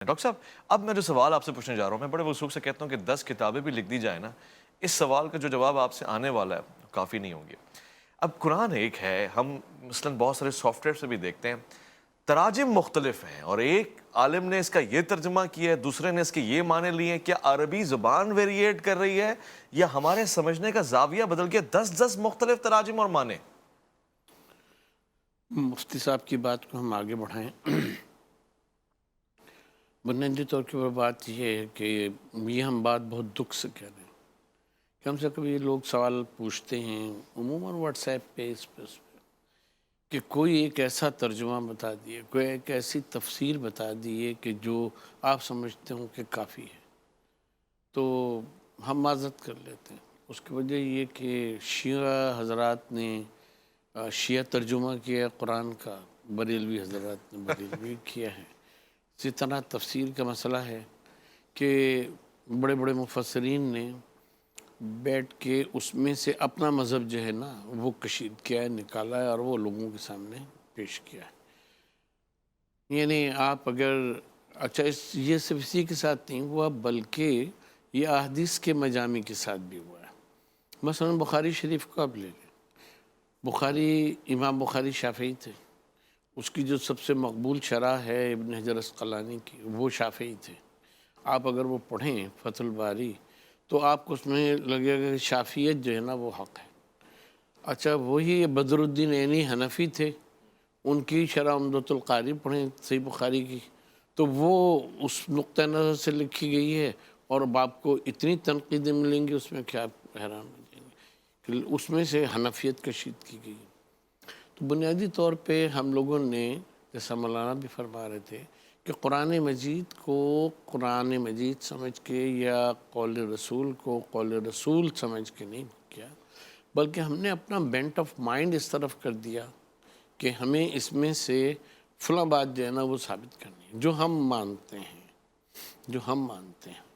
Doctor صاحب، اب میں جو سوال آپ سے پوچھنے جا رہا ہوں، میں بڑے وثوق سے کہتا ہوں کہ 10 کتابیں بھی لکھ دی جائیں نا، اس سوال کا جو جواب آپ سے آنے والا ہے کافی نہیں ہوں گے۔ اب قرآن ایک ہے، ہم مثلاً بہت سارے سافٹ ویئر سے بھی دیکھتے ہیں، تراجم مختلف ہیں، اور ایک عالم نے اس کا یہ ترجمہ کیا ہے، دوسرے نے اس کے یہ معنی لیے ہیں۔ کیا عربی زبان ویریٹ کر رہی ہے یا ہمارے سمجھنے کا زاویہ بدل گیا؟ 10 مختلف تراجم اور معنی۔ مفتی صاحب کی بات کو ہم آگے بڑھائیں۔ بنیادی طور کے اوپر بات یہ ہے کہ یہ ہم بات بہت دکھ سے کہہ رہے ہیں کہ ہم سے کبھی لوگ سوال پوچھتے ہیں عموماً واٹس ایپ پہ اس پہ کہ کوئی ایک ایسا ترجمہ بتا دیے، کوئی ایک ایسی تفسیر بتا دیے کہ جو آپ سمجھتے ہوں کہ کافی ہے، تو ہم معذرت کر لیتے ہیں۔ اس کی وجہ یہ کہ شیعہ حضرات نے شیعہ ترجمہ کیا ہے قرآن کا، بریلوی حضرات نے بریلوی کیا ہے۔ اسی طرح تفسیر کا مسئلہ ہے کہ بڑے بڑے مفسرین نے بیٹھ کے اس میں سے اپنا مذہب جو ہے نا وہ کشید کیا ہے، نکالا ہے اور وہ لوگوں کے سامنے پیش کیا ہے۔ یعنی آپ اگر یہ صرف اسی کے ساتھ نہیں ہوا بلکہ یہ احادیث کے مجامع کے ساتھ بھی ہوا ہے۔ مثلا بخاری شریف کو آپ لے لیں، امام بخاری شافعی تھے، اس کی جو سب سے مقبول شرح ہے ابن حجر عسقلانی کی، وہ شافعی تھے۔ آپ اگر وہ پڑھیں فتح الباری تو آپ کو اس میں لگے گا کہ شافعیت جو ہے نا وہ حق ہے۔ اچھا، وہی بدر الدین عینی حنفی تھے، ان کی شرح عمدۃ القاری پڑھیں صحیح بخاری کی، تو وہ اس نقطہ نظر سے لکھی گئی ہے، اور اب آپ کو اتنی تنقیدیں ملیں گی اس میں کہ آپ حیران ہو جائیں گے کہ اس میں سے حنفیت کشید کی گئی۔ تو بنیادی طور پہ ہم لوگوں نے، جیسا مولانا بھی فرما رہے تھے، کہ قرآن مجید کو قرآن مجید سمجھ کے یا قول رسول کو قول رسول سمجھ کے نہیں کیا، بلکہ ہم نے اپنا بینٹ آف مائنڈ اس طرف کر دیا کہ ہمیں اس میں سے فلاں بات جو ہے نا وہ ثابت کرنی ہے، جو ہم مانتے ہیں۔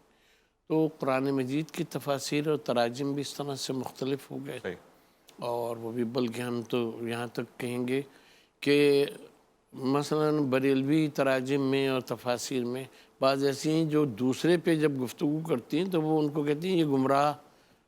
تو قرآن مجید کی تفاسیر اور تراجم بھی اس طرح سے مختلف ہو گئے، اور وہ بھی بلکہ ہم تو یہاں تک کہیں گے کہ مثلا بریلوی تراجم میں اور تفاسیر میں بعض ایسی ہیں جو دوسرے پہ جب گفتگو کرتی ہیں تو وہ ان کو کہتی ہیں یہ گمراہ،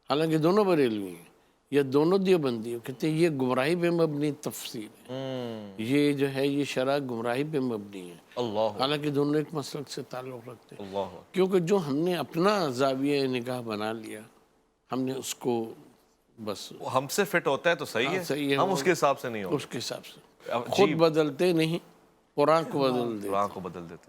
حالانکہ دونوں بریلوی ہیں یا دونوں دیوبندی ہیں، کہتے ہیں یہ گمراہی پہ مبنی تفسیر ہے، یہ جو ہے یہ شرح گمراہی پہ مبنی ہے، حالانکہ دونوں ایک مسلک سے تعلق رکھتے ہیں۔ کیونکہ جو ہم نے اپنا زاویہ نگاہ بنا لیا، ہم نے اس کو بس ہم سے فٹ ہوتا ہے تو صحیح ہے، ہم اس کے حساب سے نہیں ہوتے، اس کے حساب سے خود بدلتے نہیں، قرآن کو بدل دیتے۔ بدل دیتے ہیں۔